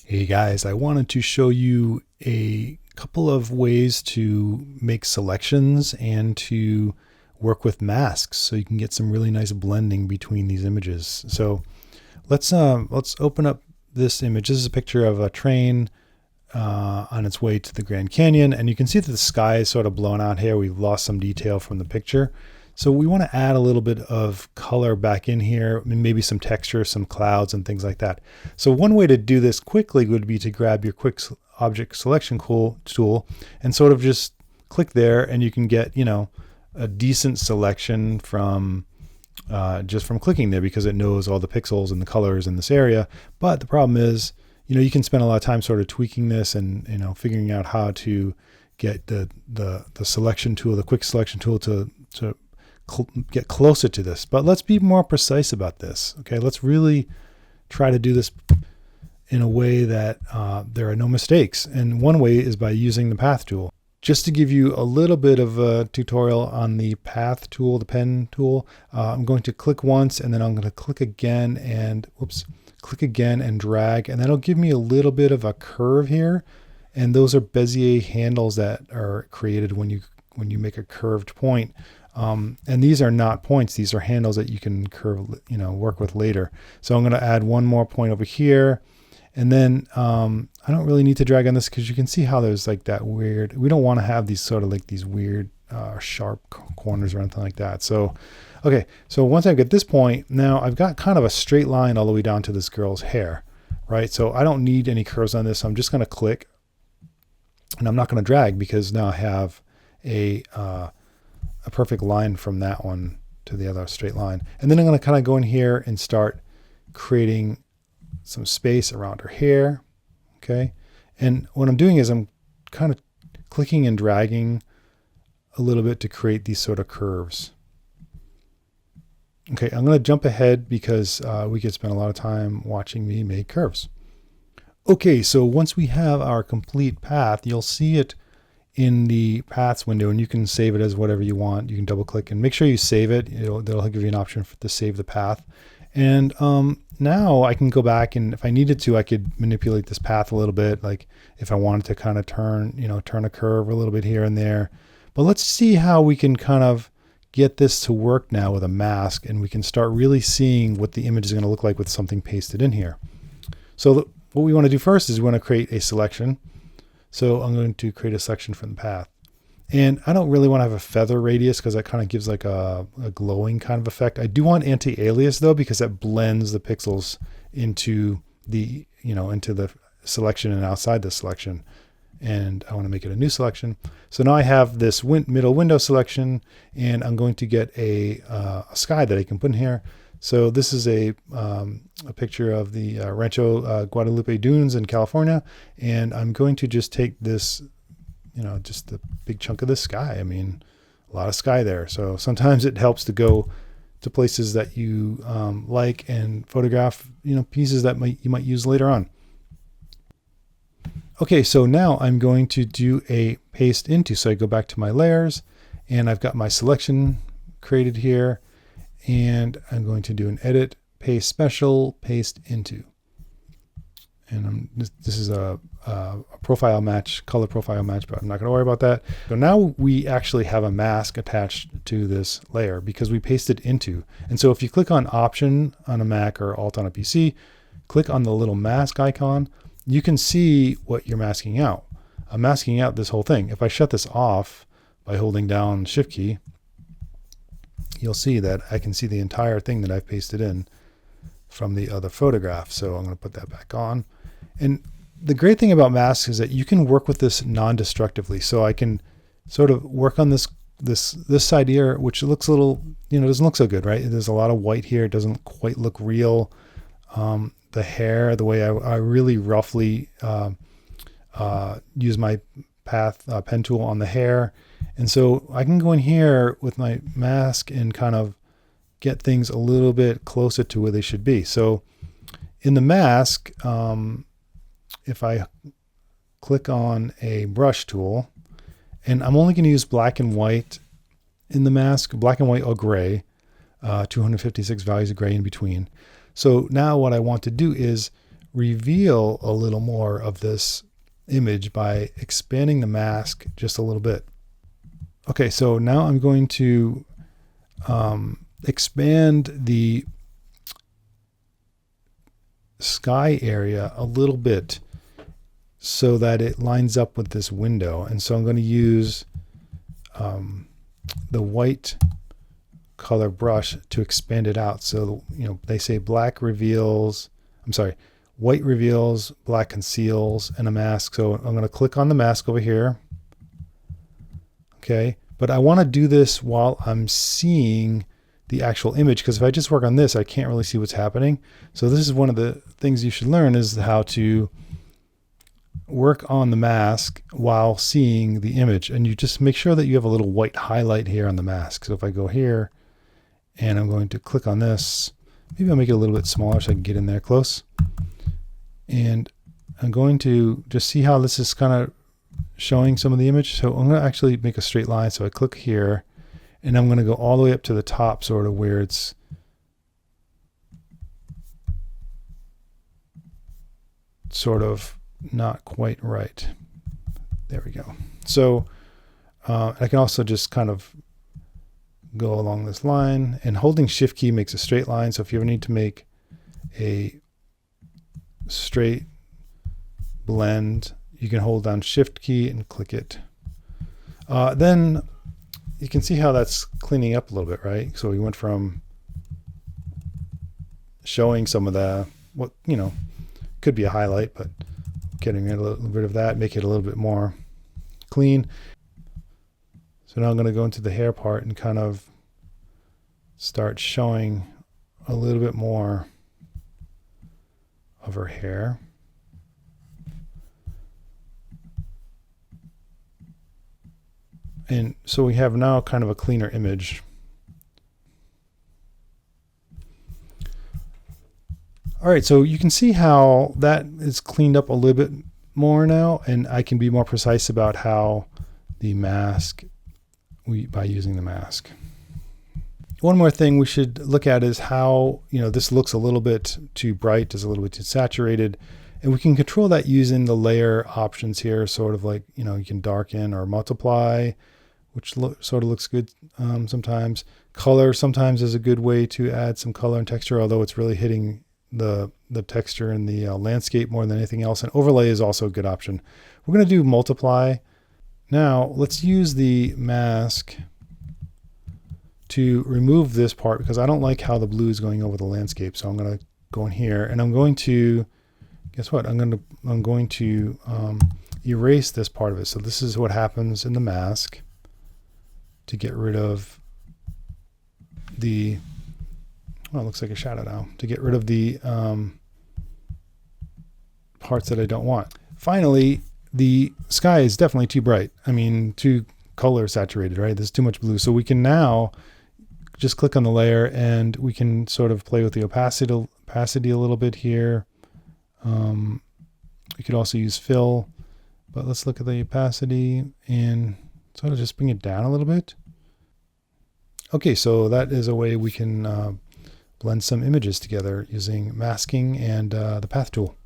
Hey guys, I wanted to show you a couple of ways to make selections and to work with masks so you can get some really nice blending between these images. So let's open up this image. This is a picture of a train on its way to the Grand Canyon, and you can see that the sky is sort of blown out here. We've lost some detail from the picture. So we want to add a little bit of color back in here, maybe some texture, some clouds and things like that. So one way to do this quickly would be to grab your quick object selection tool and sort of just click there, and you can get, a decent selection from just from clicking there, because it knows all the pixels and the colors in this area. But the problem is, you can spend a lot of time sort of tweaking this and, figuring out how to get the selection tool, the quick selection tool to get closer to this. But let's be more precise about this. Okay, let's really try to do this in a way that there are no mistakes. And one way is by using the path tool. Just to give you a little bit of a tutorial on the path tool, the pen tool, I'm going to click once, and then I'm going to click again and click again and drag, and that'll give me a little bit of a curve here. And those are Bezier handles that are created when you make a curved point. And these are not points; these are handles that you can work with later. So I'm going to add one more point over here, and then I don't really need to drag on this, because you can see how there's like that weird. We don't want to have these sort of like these weird sharp corners or anything like that. So, okay, so once I get this point, now I've got kind of a straight line all the way down to this girl's hair, right? So I don't need any curves on this. So I'm just going to click, and I'm not going to drag, because now I have a perfect line from that one to the other straight line. And then I'm going to kind of go in here and start creating some space around her hair. Okay. And what I'm doing is I'm kind of clicking and dragging a little bit to create these sort of curves. Okay. I'm going to jump ahead, because we could spend a lot of time watching me make curves. Okay. So once we have our complete path, you'll see it in the paths window, and you can save it as whatever you want. You can double click and make sure you save it. That'll give you an option to save the path. And now I can go back, and if I needed to, I could manipulate this path a little bit. Like if I wanted to kind of turn a curve a little bit here and there. But let's see how we can kind of get this to work now with a mask, and we can start really seeing what the image is going to look like with something pasted in here. So what we want to do first is we want to create a selection. So I'm going to create a selection from the path. And I don't really want to have a feather radius, because that kind of gives like a glowing kind of effect. I do want anti-alias though, because that blends the pixels into the, into the selection and outside the selection. And I want to make it a new selection. So now I have this middle window selection, and I'm going to get a sky that I can put in here. So this is a picture of the Rancho Guadalupe Dunes in California. And I'm going to just take this, just the big chunk of the sky. I mean, a lot of sky there. So sometimes it helps to go to places that you like and photograph, pieces that you might use later on. Okay, so now I'm going to do a paste into. So I go back to my layers, and I've got my selection created here. And I'm going to do an edit, paste special, paste into. And this is a profile match, color profile match, but I'm not going to worry about that. So now we actually have a mask attached to this layer, because we pasted into. And so if you click on Option on a Mac or Alt on a PC, click on the little mask icon, you can see what you're masking out. I'm masking out this whole thing. If I shut this off by holding down Shift key, you'll see that I can see the entire thing that I've pasted in from the other photograph. So I'm going to put that back on. And the great thing about masks is that you can work with this non-destructively. So I can sort of work on this side here, which looks a little, doesn't look so good, right? There's a lot of white here. It doesn't quite look real. The hair, the way I really roughly use my pen tool on the hair. And so I can go in here with my mask and kind of get things a little bit closer to where they should be. So in the mask, if I click on a brush tool, and I'm only going to use black and white in the mask, black and white or gray, 256 values of gray in between. So now what I want to do is reveal a little more of this image by expanding the mask just a little bit. Okay, so now I'm going to expand the sky area a little bit so that it lines up with this window. And so I'm going to use the white color brush to expand it out. So, they say white reveals, black conceals, and a mask. So I'm going to click on the mask over here. Okay, but I want to do this while I'm seeing the actual image, because if I just work on this, I can't really see what's happening. So this is one of the things you should learn, is how to work on the mask while seeing the image. And you just make sure that you have a little white highlight here on the mask. So if I go here and I'm going to click on this, maybe I'll make it a little bit smaller so I can get in there close. And I'm going to just see how this is kind of showing some of the image. So I'm going to actually make a straight line. So I click here and I'm going to go all the way up to the top, sort of where it's sort of not quite right. There we go. So I can also just kind of go along this line, and holding Shift key makes a straight line. So if you ever need to make a straight blend, you can hold down Shift key and click it. Then you can see how that's cleaning up a little bit, right? So we went from showing some of the, what, could be a highlight, but getting rid of a little bit of that, make it a little bit more clean. So now I'm going to go into the hair part and kind of start showing a little bit more of her hair. And so we have now kind of a cleaner image. All right, so you can see how that is cleaned up a little bit more now, and I can be more precise about how the mask, by using the mask. One more thing we should look at is how, this looks a little bit too bright, is a little bit too saturated, and we can control that using the layer options here, sort of like, you can darken or multiply, which sort of looks good sometimes. Color sometimes is a good way to add some color and texture, although it's really hitting the texture and the landscape more than anything else. And overlay is also a good option. We're going to do multiply. Now let's use the mask to remove this part, because I don't like how the blue is going over the landscape. So I'm going to go in here and I'm going to, guess what? I'm going to erase this part of it. So this is what happens in the mask to get rid of the, well, it looks like a shadow now, to get rid of the parts that I don't want. Finally, the sky is definitely too bright. I mean, too color saturated, right? There's too much blue. So we can now just click on the layer and we can sort of play with the opacity a little bit here. We could also use fill, but let's look at the opacity and sort of just bring it down a little bit. Okay, so that is a way we can blend some images together using masking and the path tool.